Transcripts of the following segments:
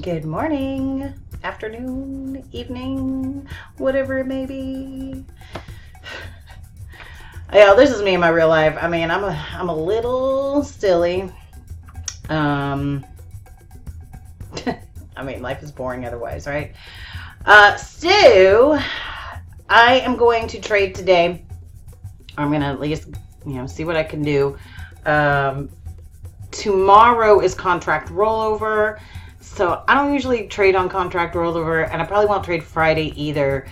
Good morning, afternoon, evening, whatever it may be. Yeah, this is me in my real life. I mean, I'm a little silly. I mean, life is boring otherwise, right? So I am going to trade today. I'm gonna at least, see what I can do. Tomorrow is contract rollover. So I don't usually trade on contract rollover, and I probably won't trade Friday either.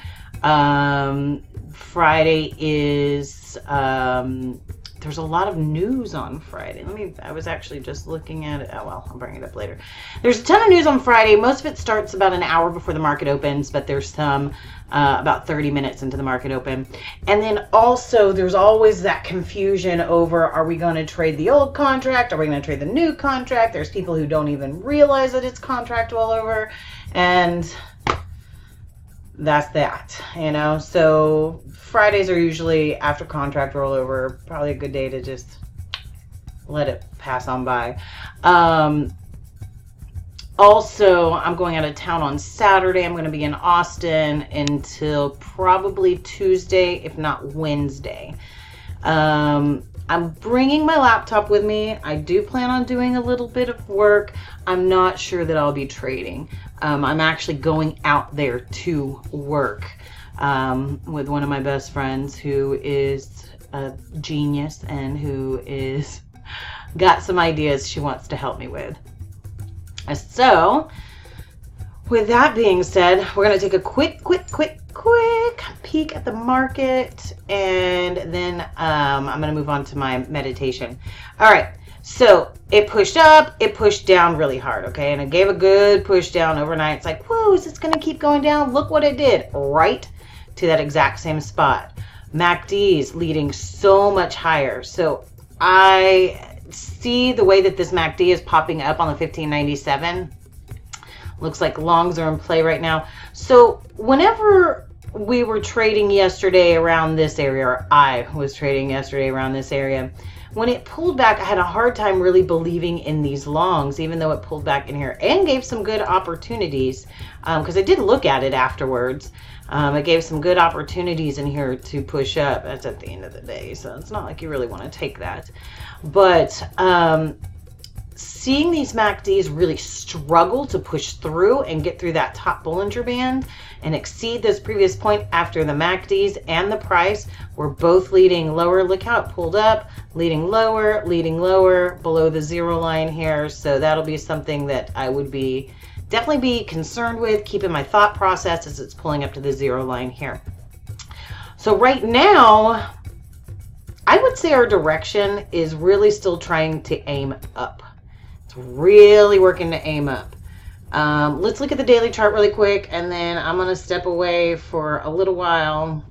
Friday is, there's a lot of news on Friday. I was actually just looking at it. Oh, well, I'll bring it up later. There's a ton of news on Friday. Most of it starts about an hour before the market opens, but there's some about 30 minutes into the market open. And then also there's always that confusion over, are we going to trade the old contract? Are we going to trade the new contract? There's people who don't even realize that it's contract rollover. And that's that, So Fridays are usually after contract rollover, probably a good day to just let it pass on by. Also, I'm going out of town on Saturday. I'm going to be in Austin until probably Tuesday, if not Wednesday. I'm bringing my laptop with me. I do plan on doing a little bit of work. I'm not sure that I'll be trading. I'm actually going out there to work with one of my best friends who is a genius and who is got some ideas she wants to help me with. So, with that being said, we're going to take a quick peek at the market, and then I'm going to move on to my meditation. All right, so it pushed up, it pushed down really hard, okay, and it gave a good push down overnight. It's like, whoa, is this going to keep going down? Look what it did, right to that exact same spot. MACD's leading so much higher. So I see the way that this MACD is popping up on the 1597. Looks like longs are in play right now. So whenever we were trading yesterday around this area, or I was trading yesterday around this area, when it pulled back, I had a hard time really believing in these longs, even though it pulled back in here and gave some good opportunities, because I did look at it afterwards. It gave some good opportunities in here to push up. That's at the end of the day, so it's not like you really want to take that. But seeing these MACDs really struggle to push through and get through that top Bollinger Band and exceed this previous point after the MACDs and the price were both leading lower. Look how it pulled up, leading lower below the zero line here. So that'll be something that I would definitely be concerned with, keeping my thought process as it's pulling up to the zero line here. So right now, I would say our direction is really still trying to aim up. It's really working to aim up. Let's look at the daily chart really quick, and then I'm going to step away for a little while.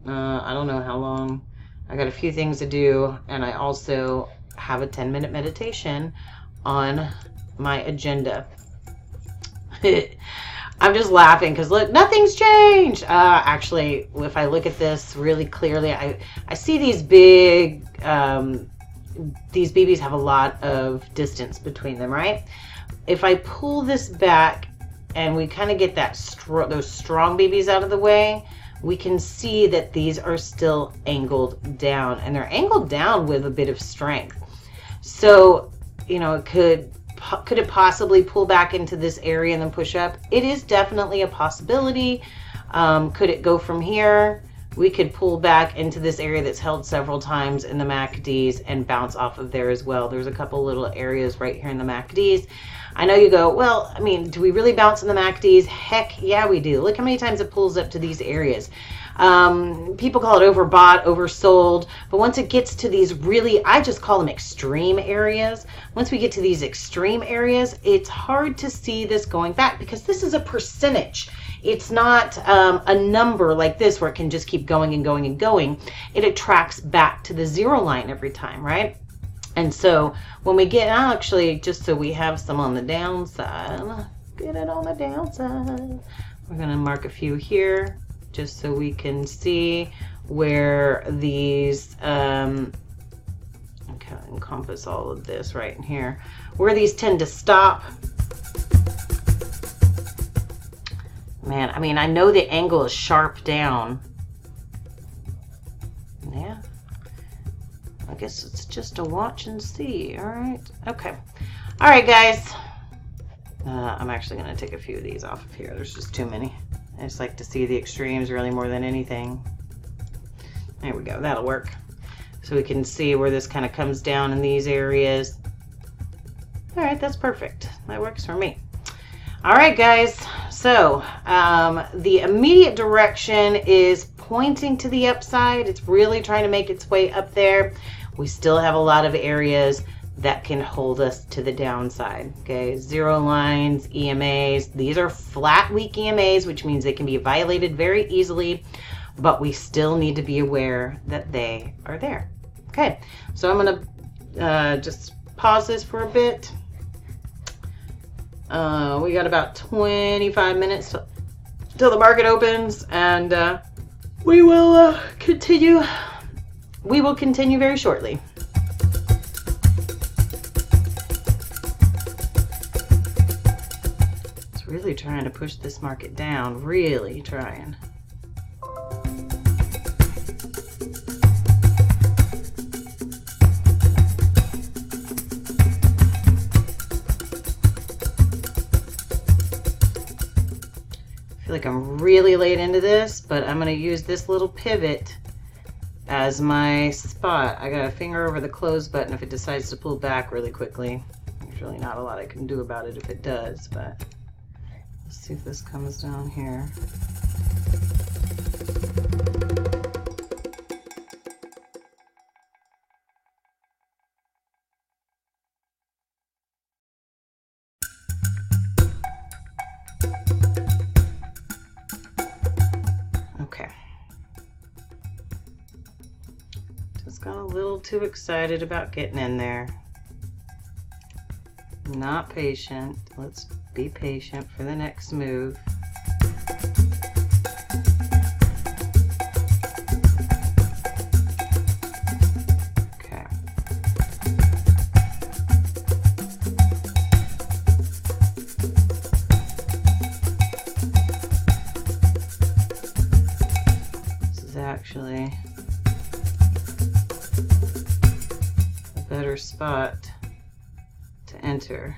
I don't know how long. I got a few things to do, and I also have a 10-minute meditation on my agenda. I'm just laughing because look, nothing's changed. Actually, if I look at this really clearly, I see these big, these BBs have a lot of distance between them, right? If I pull this back and we kind of get that those strong BBs out of the way, we can see that these are still angled down, and they're angled down with a bit of strength. So, it could it possibly pull back into this area and then push up? It is definitely a possibility. Could it go from here? We could pull back into this area that's held several times in the MACDs and bounce off of there as well. There's a couple little areas right here in the MACDs. I know you go, well, I mean, do we really bounce in the MACDs? Heck yeah, we do. Look how many times it pulls up to these areas. People call it overbought, oversold, but once it gets to these really, I just call them extreme areas. Once we get to these extreme areas, it's hard to see this going back because this is a percentage. It's not a number like this where it can just keep going and going and going. It attracts back to the zero line every time, right? And so when we get, actually, just so we have some on the downside, get it on the downside. We're going to mark a few here, just so we can see where these, okay, encompass all of this right in here, where these tend to stop. Man, I mean, I know the angle is sharp down. Yeah. I guess it's just a watch and see. All right. Okay. All right, guys. I'm actually going to take a few of these off of here. There's just too many. I just like to see the extremes really more than anything. There we go. That'll work. So we can see where this kind of comes down in these areas. All right, that's perfect. That works for me. All right, guys. So the immediate direction is pointing to the upside. It's really trying to make its way up there. We still have a lot of areas that can hold us to the downside. Okay, zero lines, EMAs. These are flat, weak EMAs, which means they can be violated very easily, but we still need to be aware that they are there. Okay, so I'm gonna just pause this for a bit. We got about 25 minutes till the market opens, and we will continue. We will continue very shortly. It's really trying to push this market down, really trying. I feel like I'm really late into this, but I'm going to use this little pivot as my spot. I got a finger over the close button if it decides to pull back really quickly. There's really not a lot I can do about it if it does, but let's see if this comes down here. Okay. Just got a little too excited about getting in there. Not patient. Let's be patient for the next move. Okay. This is actually a better spot to enter.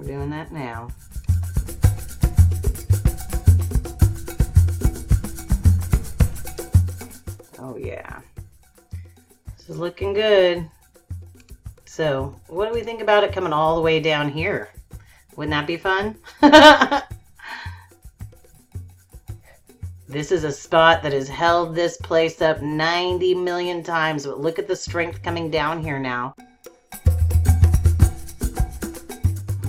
Doing that now. Oh yeah, this is looking good. So what do we think about it coming all the way down here? Wouldn't that be fun? This is a spot that has held this place up 90 million times, but look at the strength coming down here now.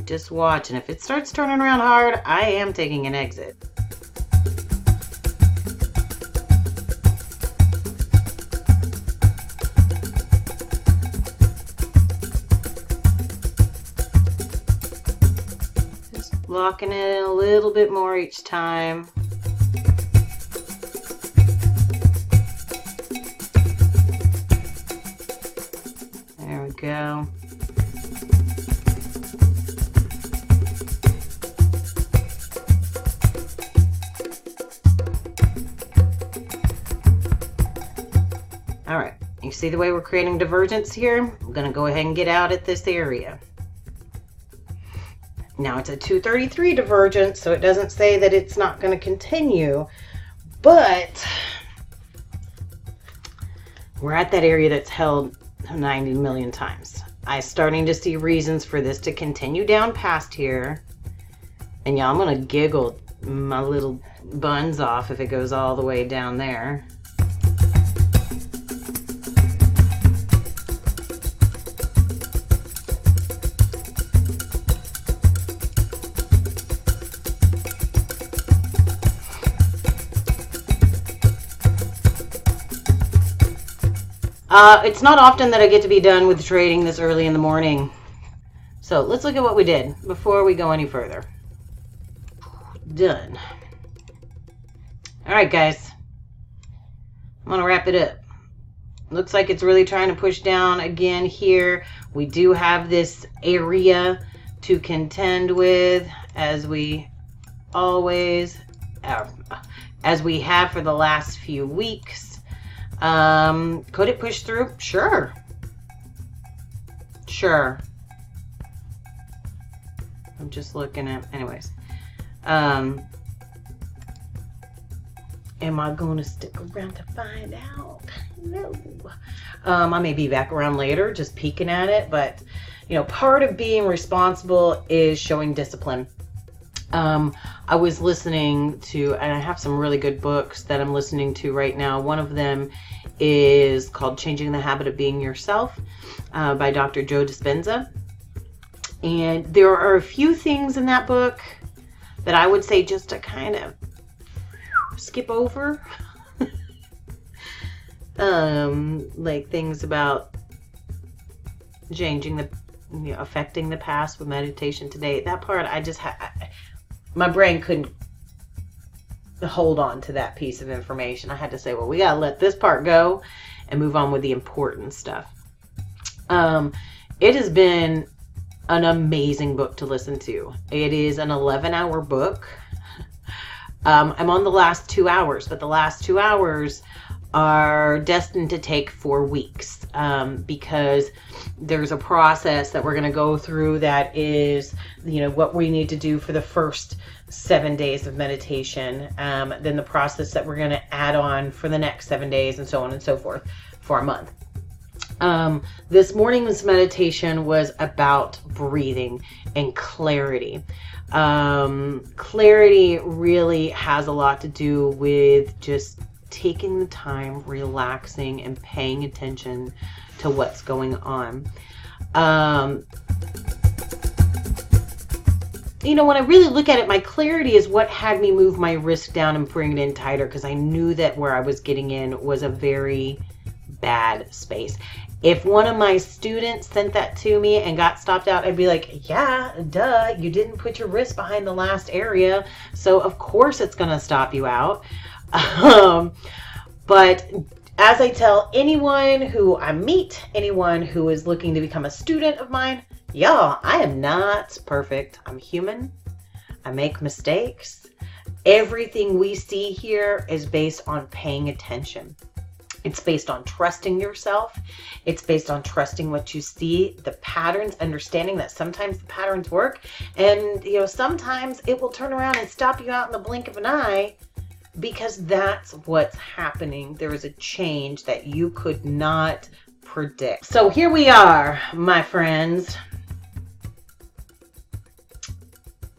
Just watch, and if it starts turning around hard, I am taking an exit. Just locking it in a little bit more each time. There we go. All right, you see the way we're creating divergence here? I'm gonna go ahead and get out at this area. Now it's a 233 divergence, so it doesn't say that it's not gonna continue, but we're at that area that's held 90 million times. I'm starting to see reasons for this to continue down past here. And yeah, I'm gonna giggle my little buns off if it goes all the way down there. It's not often that I get to be done with trading this early in the morning. So let's look at what we did before we go any further. Done. All right, guys. I'm going to wrap it up. Looks like it's really trying to push down again here. We do have this area to contend with, as we always, as we have for the last few weeks. Could it push through? Sure. Sure. I'm just looking at, anyways. Am I going to stick around to find out? No. I may be back around later just peeking at it, but you know, part of being responsible is showing discipline. I was listening to, and I have some really good books that I'm listening to right now. One of them is called Changing the Habit of Being Yourself by Dr. Joe Dispenza. And there are a few things in that book that I would say just to kind of skip over. Like things about changing the, you know, affecting the past with meditation today. That part, I just my brain couldn't hold on to that piece of information. I had to say, well, we gotta let this part go and move on with the important stuff. It has been an amazing book to listen to. It is an 11-hour book. I'm on the last 2 hours, but the last 2 hours are destined to take 4 weeks, because there's a process that we're going to go through that is, you know, what we need to do for the first 7 days of meditation, then the process that we're going to add on for the next 7 days, and so on and so forth for a month. This morning's meditation was about breathing and clarity. Clarity really has a lot to do with just taking the time, relaxing, and paying attention to what's going on. You know, when I really look at it, my clarity is what had me move my wrist down and bring it in tighter, because I knew that where I was getting in was a very bad space. If one of my students sent that to me and got stopped out, I'd be like, yeah, duh, you didn't put your wrist behind the last area, so of course it's going to stop you out. But as I tell anyone who I meet, anyone who is looking to become a student of mine, y'all, I am not perfect. I'm human. I make mistakes. Everything we see here is based on paying attention. It's based on trusting yourself. It's based on trusting what you see, the patterns, understanding that sometimes the patterns work, and you know, sometimes it will turn around and stop you out in the blink of an eye, because that's what's happening. There is a change that you could not predict. So here we are, my friends.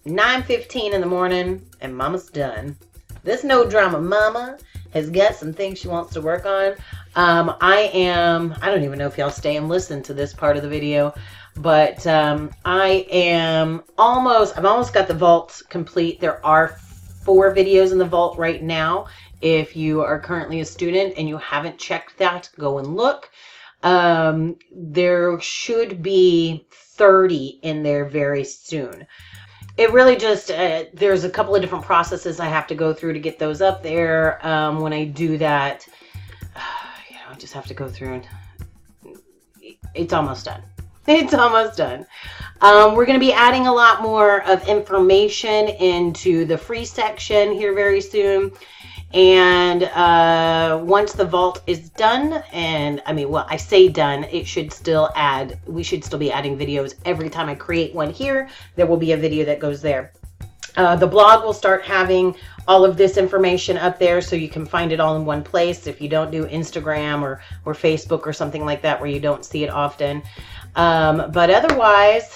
9:15 in the morning and mama's done. This no drama mama has got some things she wants to work on. I don't even know if y'all stay and listen to this part of the video, but I've almost got the vault complete. There are 4 videos in the vault right now. If you are currently a student and you haven't checked that, go and look. There should be 30 in there very soon. It really just, there's a couple of different processes I have to go through to get those up there. When I do that, you know, I just have to go through and it's almost done. It's almost done. We're going to be adding a lot more of information into the free section here very soon. And once the vault is done, and I mean, well, I say done, it should still add, we should still be adding videos every time I create one here. There will be a video that goes there. The blog will start having all of this information up there, so you can find it all in one place if you don't do Instagram or Facebook or something like that where you don't see it often. But otherwise,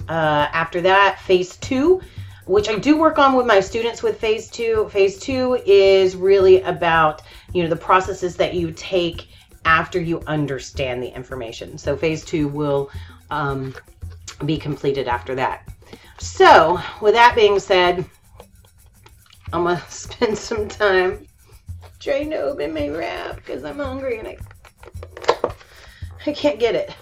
after that, phase 2, which I do work on with my students with phase 2. Phase 2 is really about, you know, the processes that you take after you understand the information. So phase 2 will be completed after that. So with that being said, I'm going to spend some time trying to open my wrap because I'm hungry and I can't get it.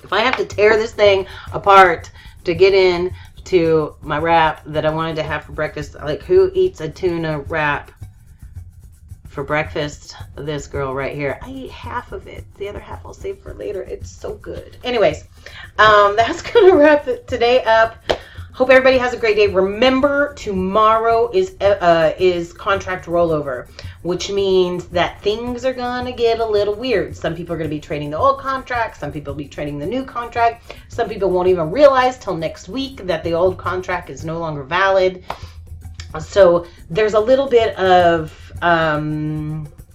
If I have to tear this thing apart to get in to my wrap that I wanted to have for breakfast, like who eats a tuna wrap for breakfast? This girl right here. I eat half of it. The other half I'll save for later. It's so good. Anyways, that's gonna wrap it today up. Hope everybody has a great day. Remember, tomorrow is contract rollover, which means that things are gonna get a little weird. Some people are gonna be trading the old contract. Some people will be trading the new contract. Some people won't even realize till next week that the old contract is no longer valid. So there's a little bit of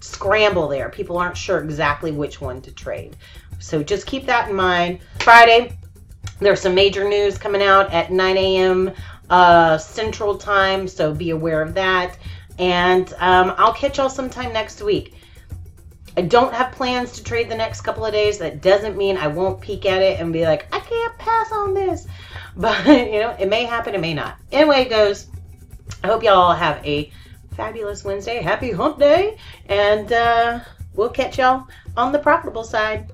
scramble there. People aren't sure exactly which one to trade. So just keep that in mind. Friday, there's some major news coming out at 9 a.m. Central Time, so be aware of that. And I'll catch y'all sometime next week. I don't have plans to trade the next couple of days. That doesn't mean I won't peek at it and be like, I can't pass on this. But, you know, it may happen, it may not. Anyway, it goes. I hope y'all have a fabulous Wednesday. Happy hump day. And we'll catch y'all on the profitable side.